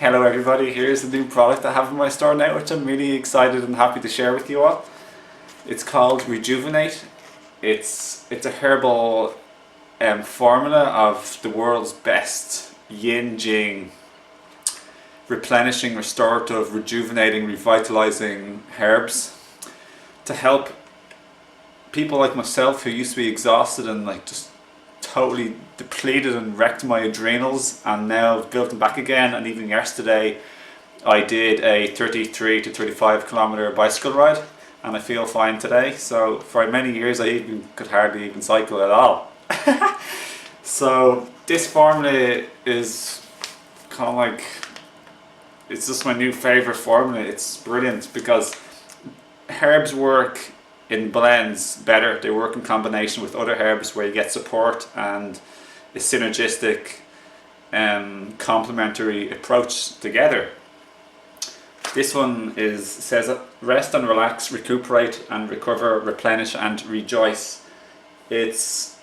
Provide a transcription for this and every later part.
Hello everybody, here's the new product I have in my store now, which I'm really excited and happy to share with you all. It's called Rejuvenate. It's a herbal formula of the world's best yin, Jing, replenishing, restorative, rejuvenating, revitalizing herbs to help people like myself who used to be exhausted and just totally depleted and wrecked my adrenals, and now I've built them back again. And even yesterday I did a 33 to 35 kilometer bicycle ride and I feel fine today. So for many years I could hardly even cycle at all. So this formula is kind of like, it's just my new favorite formula. It's brilliant because herbs work in blends better. They work in combination with other herbs where you get support and a synergistic complementary approach together. This one says rest and relax, recuperate and recover, replenish and rejoice. It's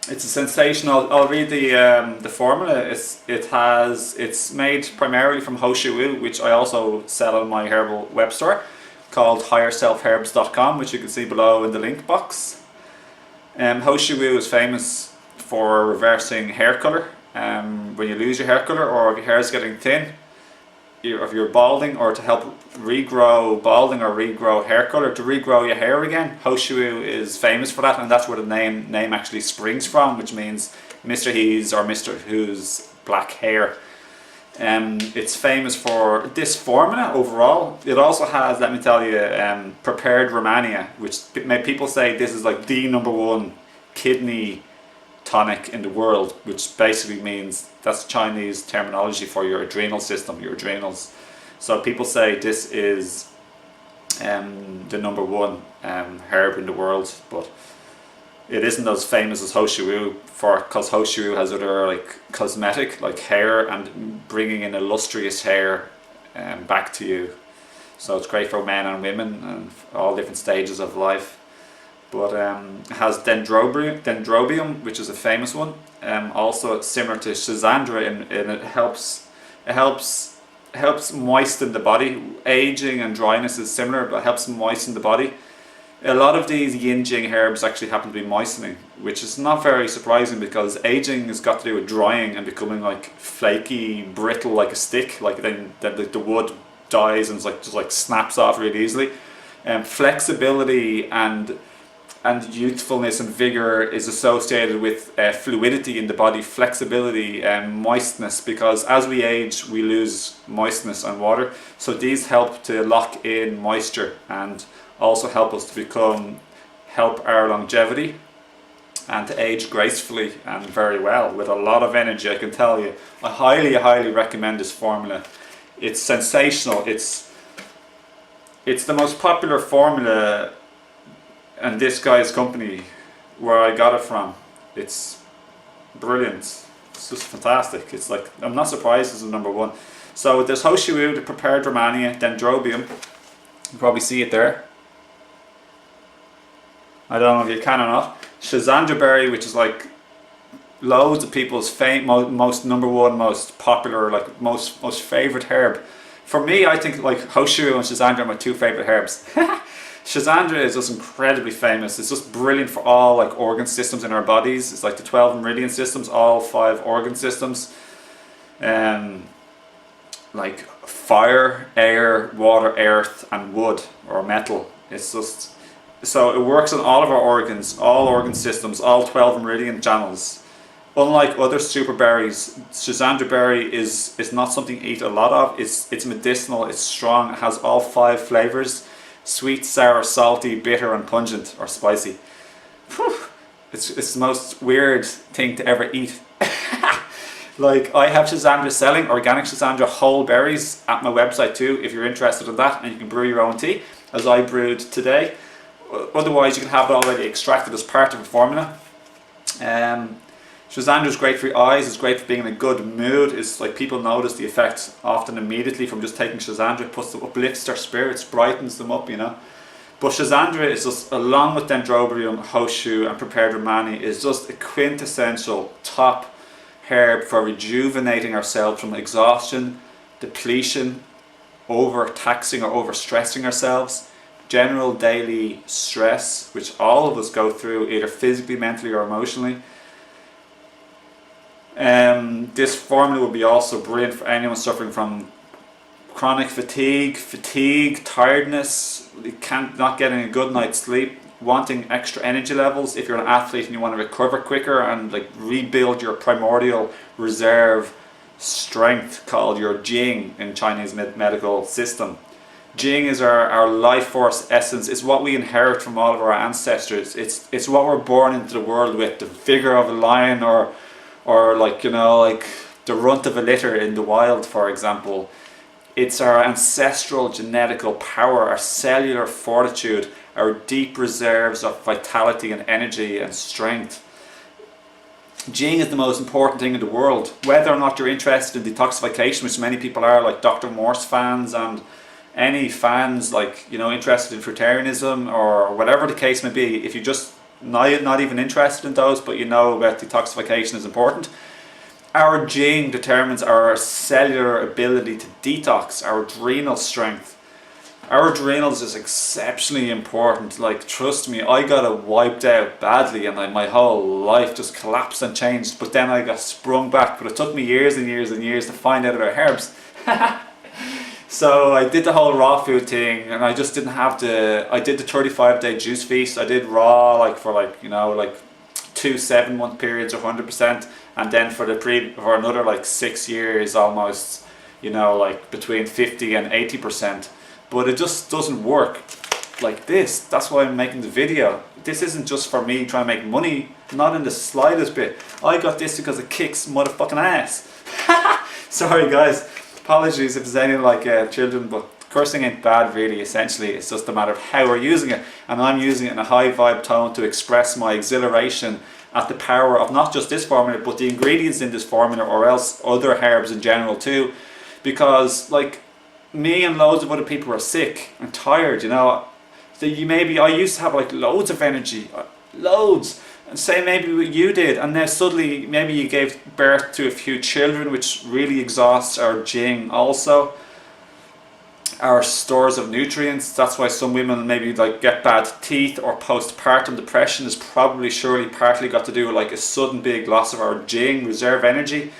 a sensational. I'll read the formula. It's made primarily from Hoshiwu, which I also sell on my herbal web store called higherselfherbs.com, which you can see below in the link box. Hoshiwu is famous for reversing hair color. When you lose your hair color, or if your hair is getting thin, if you're balding, or to help regrow balding or regrow hair color, to regrow your hair again. Hoshiwu is famous for that, and that's where the name actually springs from, which means Mr. He's or Mr. Who's black hair. It's famous for this formula overall. It also has, let me tell you, prepared Romania, which people say this is like the #1 kidney tonic in the world, which basically means that's Chinese terminology for your adrenal system, your adrenals. So people say this is the #1 herb in the world, but it isn't as famous as Hoshiwu, because Hoshiwu has other cosmetic, like hair, and bringing in illustrious hair back to you. So it's great for men and women and all different stages of life. But it has dendrobium, which is a famous one. Also it's similar to Schisandra, and it helps moisten the body. Aging and dryness is similar, but it helps moisten the body. A lot of these yin Jing herbs actually happen to be moistening, which is not very surprising because aging has got to do with drying and becoming flaky, brittle, like a stick. Then the wood dies and just snaps off really easily. Flexibility and youthfulness and vigor is associated with fluidity in the body, flexibility and moistness, because as we age we lose moistness and water. So these help to lock in moisture and also help us to help our longevity and to age gracefully and very well with a lot of energy. I can tell you, I highly recommend this formula. It's sensational. It's the most popular formula and this guy's company where I got it from. It's brilliant. It's just fantastic. It's I'm not surprised it's the #1. So there's Hoshiwu, the prepared Romania, dendrobium. You can probably see it there. I don't know if you can or not. Schisandra berry, which is loads of people's most #1, most popular, most favorite herb. For me, I think Hoshiwu and Schisandra are my 2 favorite herbs. Schisandra is just incredibly famous. It's just brilliant for all organ systems in our bodies. It's the 12 meridian systems, all 5 organ systems. Fire, air, water, earth and wood or metal. It's just, so it works on all of our organs, all organ systems, all 12 meridian channels. Unlike other super berries, Schisandra berry is not something you eat a lot of. It's medicinal, it's strong, it has all 5 flavors: sweet, sour, salty, bitter and pungent or spicy. Whew. It's the most weird thing to ever eat. I have Schisandra selling, organic Schisandra whole berries, at my website too, if you're interested in that, and you can brew your own tea, as I brewed today. Otherwise you can have it already extracted as part of a formula. Schisandra is great for your eyes, it's great for being in a good mood. It's people notice the effect often immediately from just taking Schisandra. It uplifts their spirits, brightens them up, But Schisandra is just, along with dendrobium, Hoshiwu and prepared Romani, is just a quintessential top herb for rejuvenating ourselves from exhaustion, depletion, overtaxing or overstressing ourselves, general daily stress, which all of us go through either physically, mentally or emotionally. This formula will be also brilliant for anyone suffering from chronic fatigue, tiredness, not getting a good night's sleep, wanting extra energy levels. If you're an athlete and you want to recover quicker and like rebuild your primordial reserve strength, called your Jing in Chinese medical system. Jing is our life force essence. It's what we inherit from all of our ancestors. It's what we're born into the world with, the vigor of a lion or like, you know, like the runt of a litter in the wild, for example. It's our ancestral genetical power, our cellular fortitude, our deep reserves of vitality and energy and strength. Jing is the most important thing in the world. Whether or not you're interested in detoxification, which many people are, like Dr. Morse fans and any fans, like, you know, interested in fruitarianism or whatever the case may be, if you just not even interested in those, but you know about detoxification is important, our Jing determines our cellular ability to detox, our adrenal strength. Our adrenals is exceptionally important. Like, trust me, I got it wiped out badly and my whole life just collapsed and changed, but then I got sprung back. But it took me years and years and years to find out about herbs. So I did the whole raw food thing, and I just didn't have I did the 35-day juice feast. I did raw like for like, you know, like 2 7-month periods of 100%, and then for another like 6 years almost, you know, like between 50 and 80%. But it just doesn't work like this. That's why I'm making the video. This isn't just for me trying to make money, not in the slightest bit. I got this because it kicks motherfucking ass. Sorry guys, apologies if there's any like children, but cursing ain't bad really. Essentially it's just a matter of how we're using it, and I'm using it in a high vibe tone to express my exhilaration at the power of not just this formula, but the ingredients in this formula, or else other herbs in general too. Because like me and loads of other people are sick and tired, you know. So I used to have like loads of energy, loads, and say maybe what you did, and now suddenly maybe you gave birth to a few children, which really exhausts our Jing also, our stores of nutrients. That's why some women maybe like get bad teeth, or postpartum depression is probably surely partly got to do with like a sudden big loss of our Jing reserve energy.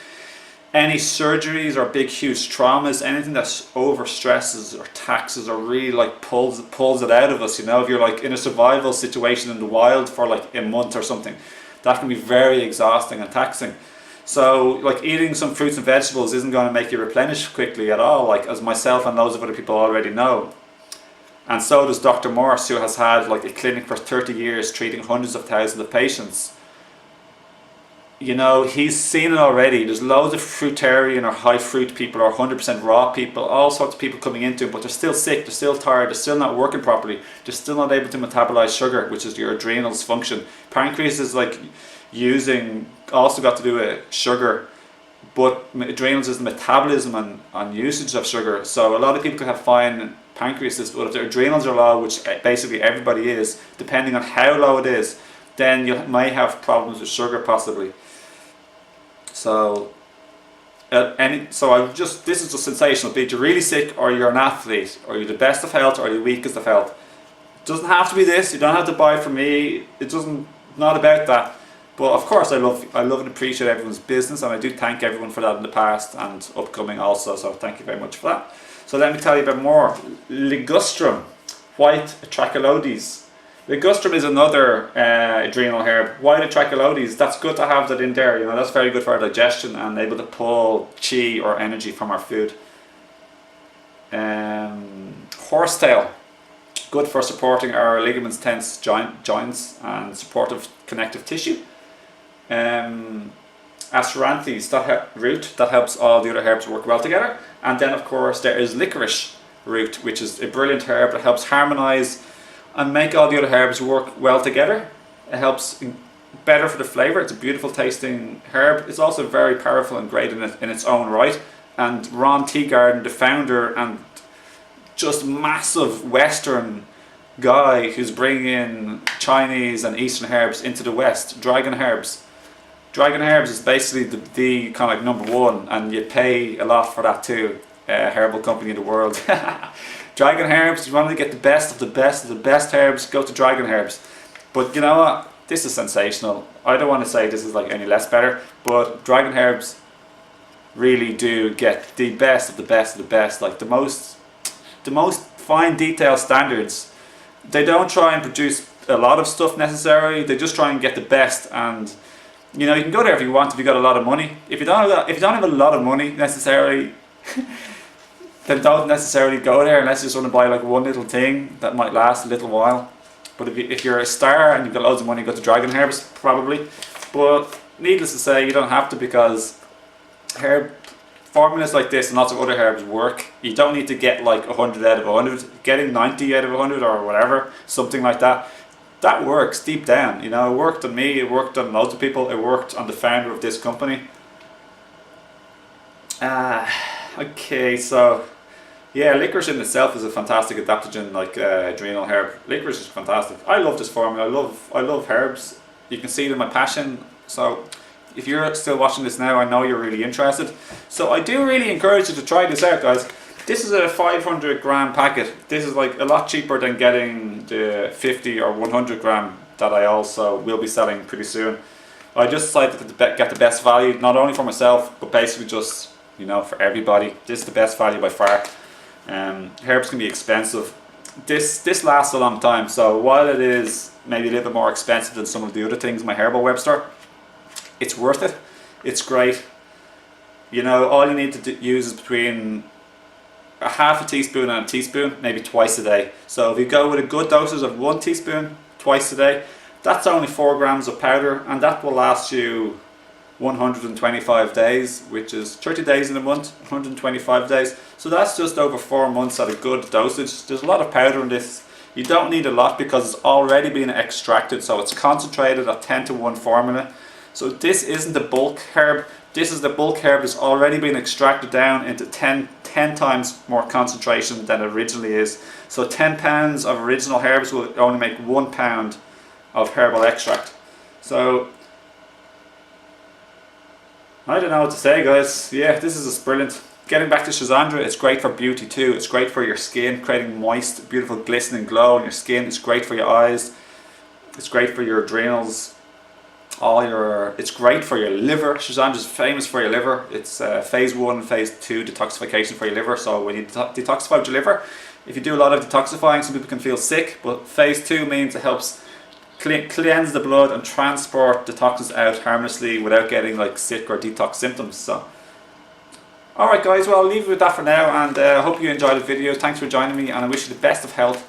Any surgeries or big huge traumas, anything that overstresses or taxes or really like pulls it out of us, you know. If you're like in a survival situation in the wild for like a month or something, that can be very exhausting and taxing. So like eating some fruits and vegetables isn't going to make you replenish quickly at all, like as myself and loads of other people already know. And so does Dr. Morse, who has had like a clinic for 30 years treating hundreds of thousands of patients. You know, he's seen it already. There's loads of fruitarian or high fruit people or 100% raw people, all sorts of people coming into him, but they're still sick, they're still tired, they're still not working properly, they're still not able to metabolize sugar, which is your adrenals function. Pancreas is like also got to do with sugar, but adrenals is the metabolism and usage of sugar. So a lot of people can have fine pancreases, but if their adrenals are low, which basically everybody is, depending on how low it is, then you might have problems with sugar possibly. So, this is just sensational. Be it you're really sick, or you're an athlete, or you're the best of health, or you're the weakest of health. It doesn't have to be this. You don't have to buy it from me. Not about that. But of course, I love and appreciate everyone's business, and I do thank everyone for that in the past and upcoming also. So thank you very much for that. So let me tell you a bit more. Ligustrum, white atraculodes. Ligustrum is another adrenal herb. White atraculodes, that's good to have that in there. You know, that's very good for our digestion and able to pull chi or energy from our food. Horsetail, good for supporting our ligaments, tense joints and supportive connective tissue. Aceranthes, that root that helps all the other herbs work well together. And then of course there is licorice root, which is a brilliant herb that helps harmonize and make all the other herbs work well together. It helps better for the flavor. It's a beautiful tasting herb. It's also very powerful and great in its own right. And Ron Teagarden, the founder and just massive Western guy who's bringing in Chinese and Eastern herbs into the West, dragon herbs, Dragon Herbs is basically the kind of like #1, and you pay a lot for that too. Herbal company in the world. Dragon Herbs, you want to get the best of the best of the best herbs, go to Dragon Herbs. But you know what? This is sensational. I don't want to say this is like any less better, but Dragon Herbs really do get the best of the best of the best, like the most fine detail standards. They don't try and produce a lot of stuff necessarily, they just try and get the best. And you know, you can go there if you want, if you got a lot of money. If you don't have a lot of money necessarily, then don't necessarily go there unless you just want to buy like one little thing that might last a little while. But if you're a star and you've got loads of money, go to Dragon Herbs probably. But needless to say, you don't have to, because herb formulas like this and lots of other herbs work. You don't need to get like 100 out of 100. Getting 90 out of 100 or whatever, something like that, that works deep down. You know, it worked on me, it worked on loads of people, it worked on the founder of this company. Okay, so yeah, licorice in itself is a fantastic adaptogen, like adrenal herb. Licorice is fantastic. I love this formula. I love herbs. You can see it in my passion. So if you're still watching this now, I know you're really interested. So I do really encourage you to try this out, guys. This is a 500 gram packet. This is like a lot cheaper than getting the 50 or 100 gram that I also will be selling pretty soon. I just decided to get the best value, not only for myself, but basically just, you know, for everybody. This is the best value by far. Herbs can be expensive. This lasts a long time, so while it is maybe a little bit more expensive than some of the other things in my Herbal web store, it's worth it. It's great. You know, all you need to use is between a half a teaspoon and a teaspoon, maybe twice a day. So if you go with a good dosage of 1 teaspoon twice a day, that's only 4 grams of powder, and that will last you 125 days, which is 30 days in a month, 125 days. So that's just over 4 months at a good dosage. There's a lot of powder in this. You don't need a lot because it's already been extracted, so it's concentrated at 10:1 formula. So this isn't the bulk herb. This is the bulk herb that's already been extracted down into 10 times more concentration than it originally is. So 10 pounds of original herbs will only make 1 pound of herbal extract. So I don't know what to say, guys. Yeah, this is just brilliant. Getting back to Schisandra, it's great for beauty too. It's great for your skin, creating moist, beautiful glistening glow on your skin. It's great for your eyes. It's great for your adrenals. It's great for your liver. Schisandra's famous for your liver. It's phase 1 and phase 2 detoxification for your liver. So when you detoxify with your liver, if you do a lot of detoxifying, some people can feel sick, but phase 2 means it helps cleanse the blood and transport the toxins out harmlessly without getting like sick or detox symptoms. So alright guys, well I'll leave it with that for now, and I hope you enjoyed the video. Thanks for joining me, and I wish you the best of health.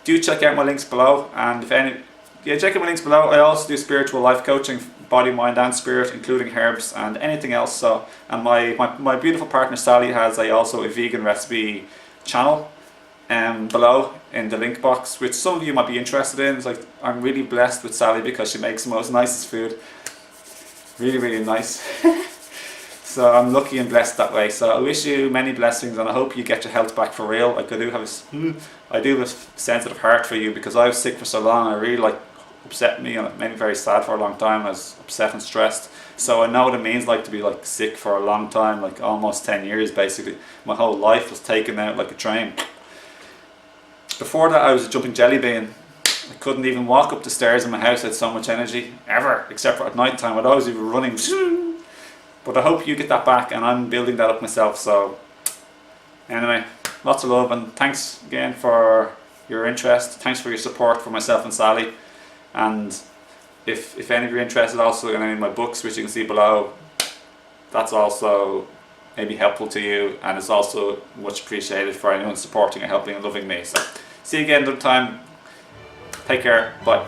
Do check out my links below, and check out my links below. I also do spiritual life coaching, body, mind and spirit, including herbs and anything else. So, and my beautiful partner Sally has also a vegan recipe channel below in the link box, which some of you might be interested in. It's like, I'm really blessed with Sally because she makes the most nicest food. Really, really nice. So I'm lucky and blessed that way. So I wish you many blessings, and I hope you get your health back for real. Like I do have a sensitive heart for you, because I was sick for so long. I really upset me, and it made me very sad for a long time. I was upset and stressed. So I know what it means like to be like sick for a long time, like almost 10 years basically. My whole life was taken out like a train. Before that I was a jumping jelly bean. I couldn't even walk up the stairs in my house. I had so much energy, ever, except for at night time. I'd always be running. But I hope you get that back, and I'm building that up myself. So anyway, lots of love, and thanks again for your interest. Thanks for your support for myself and Sally. And if any of you are interested also in any of my books, which you can see below, that's also maybe helpful to you, and it's also much appreciated for anyone supporting and helping and loving me. So see you again another time. Take care. Bye.